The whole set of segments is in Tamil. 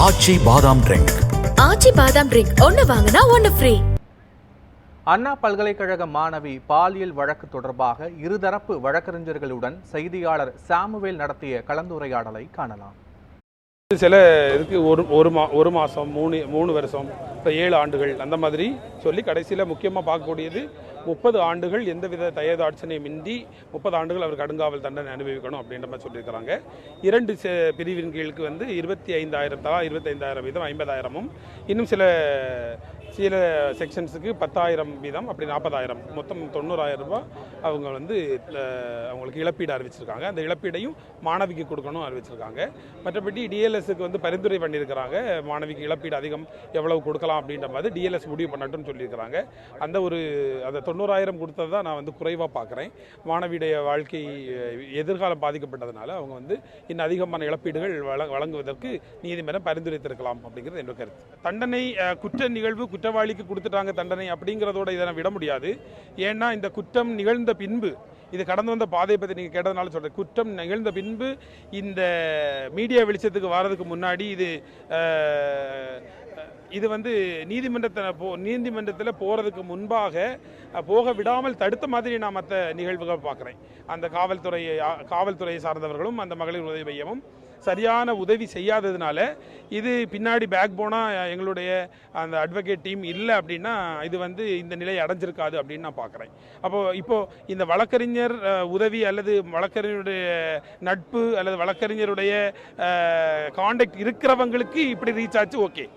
ஆச்சி பாதாம் ட்ரிங்க். ஆச்சி பாதாம் ட்ரிங்க் ஒன்னு வாங்கினா ஒன்னு ஃப்ரீ. அண்ணா பல்கலைக்கழக மாணவி பாலியல் வழக்கு தொடர்பாக இருதரப்பு வழக்கறிஞர்களுடன் செய்தியாளர் சாமுவேல் நடத்திய கலந்துரையாடலை காணலாம். சில இதுக்கு ஒரு மாதம் 3 வருஷம், இப்போ 7 ஆண்டுகள் அந்த மாதிரி சொல்லி கடைசியில் முக்கியமாக பார்க்கக்கூடியது 30 ஆண்டுகள் எந்தவித தயதாட்சணையும் இன்றி 30 ஆண்டுகள் அவர் கடுங்காவல் தண்டனை அனுபவிக்கணும் அப்படின்ற மாதிரி சொல்லியிருக்கிறாங்க. 2 பிரிவின் கீழுக்கு 25,000 தலா 25,000 வீதம் 50,000, இன்னும் சில செக்ஷன்ஸுக்கு 10,000 வீதம், அப்படி 40,000, மொத்தம் 90,000 ரூபாய் அவங்க அவங்களுக்கு இழப்பீடு அறிவிச்சிருக்காங்க. அந்த இழப்பீடையும் மாணவிக்கு கொடுக்கணும் அறிவிச்சிருக்காங்க. மற்றபடி டிஎல்எஸ்க்கு பரிந்துரை பண்ணியிருக்கிறாங்க. மாணவிக்கு இழப்பீடு அதிகம் எவ்வளவு கொடுக்கலாம் அப்படின்ற மாதிரி டிஎல்எஸ் முடிவு பண்ணட்டும்னு சொல்லியிருக்கிறாங்க. அந்த 90,000 கொடுத்தது தான் நான் குறைவாக பார்க்குறேன். மாணவியுடைய வாழ்க்கை எதிர்காலம் பாதிக்கப்பட்டதுனால அவங்க இன்னும் அதிகமான இழப்பீடுகள் வழங்குவதற்கு நீதிமன்றம் பரிந்துரைத்திருக்கலாம் அப்படிங்கிறது என்னோட கருத்து. தண்டனை குற்ற நிகழ்வு குற்றவாளிக்கு கொடுத்துட்டாங்க தண்டனை அப்படிங்கிறதோட இதை விட முடியாது. ஏன்னா இந்த குற்றம் நிகழ்ந்த பின்பு, இது கடந்து வந்த பாதையை பற்றி நீங்கள் கேட்டதுனால சொல்கிறேன். குற்றம் நிகழ்ந்த பின்பு இந்த மீடியா வெளிச்சத்துக்கு வர்றதுக்கு முன்னாடி இது நீதிமன்றத்தில் போகிறதுக்கு முன்பாக போக விடாமல் தடுத்த மாதிரி நான் மற்ற நிகழ்வுகள் பார்க்குறேன். அந்த காவல்துறையை சார்ந்தவர்களும் அந்த மகளிர் உதவி மையமும் சரியான உதவி செய்யாததுனால இது பின்னாடி பேக் போனால் எங்களுடைய அந்த அட்வொகேட் டீம் இல்லை அப்படின்னா இது இந்த நிலையை அடைஞ்சிருக்காது அப்படின்னு நான் பார்க்குறேன். இப்போது இந்த வழக்கறிஞர் உதவி அல்லது வழக்கறிஞருடைய நட்பு அல்லது வழக்கறிஞருடைய கான்டாக்ட் இருக்கிறவங்களுக்கு இப்படி ரீச் ஆச்சு, ஓகே.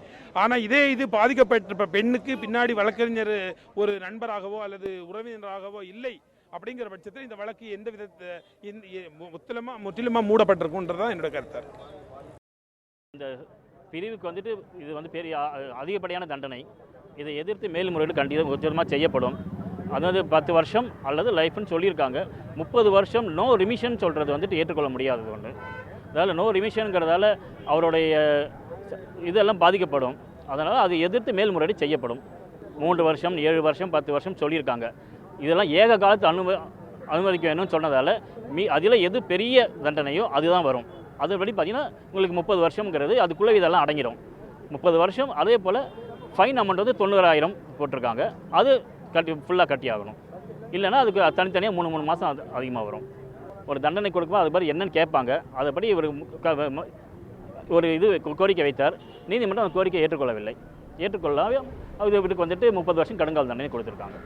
ஆனால் இது பாதிக்கப்பட்ட பெண்ணுக்கு பின்னாடி வழக்கறிஞர் ஒரு நண்பராகவோ அல்லது உறவினராகவோ இல்லை அப்படிங்கிற பட்சத்தில் இந்த வழக்கு எந்த விதத்தை முற்றிலுமா மூடப்பட்டிருக்குன்றதான் என்னோட கருத்து. இந்த பிரிவுக்கு இது பெரிய அதிகப்படியான தண்டனை. இதை எதிர்த்து மேல்முறையீடு கண்டிப்பாக செய்யப்படும். அதாவது 10 வருஷம் அல்லது லைஃப்னு சொல்லியிருக்காங்க. 30 வருஷம் நோ ரிமிஷன் சொல்கிறது ஏற்றுக்கொள்ள முடியாதது ஒன்று. அதாவது நோ ரிமிஷனுங்கிறதால அவருடைய இதெல்லாம் பாதிக்கப்படும். அதனால் அது எதிர்த்து மேல்முறையீடு செய்யப்படும். 3 வருஷம் 7 வருஷம் 10 வருஷம் சொல்லியிருக்காங்க. இதெல்லாம் ஏக காலத்து அனுமதிக்க வேணும்னு சொன்னதால் அதில் எது பெரிய தண்டனையோ அதுதான் வரும். அதுபடி பார்த்திங்கன்னா உங்களுக்கு 30 வருஷங்கிறது அதுக்குள்ளே இதெல்லாம் அடங்கிடும். 30 வருஷம். அதே போல் ஃபைன் அமௌண்ட் 90,000 போட்டிருக்காங்க. அது ஃபுல்லாக கட்டி ஆகணும். இல்லைன்னா அதுக்கு தனித்தனியாக 3 மாதம் அதிகமாக வரும். ஒரு தண்டனை கொடுக்கும்போது அது மாதிரி என்னென்னு கேட்பாங்க. அதுபடி ஒரு கோரிக்கை வைத்தார். நீதிமன்றம் அந்த கோரிக்கையை ஏற்றுக்கொள்ளவில்லை. ஏற்றுக்கொள்ளாமல் இதுக்கு 30 வருஷம் கடுங்காவல் தண்டனை கொடுத்துருக்காங்க.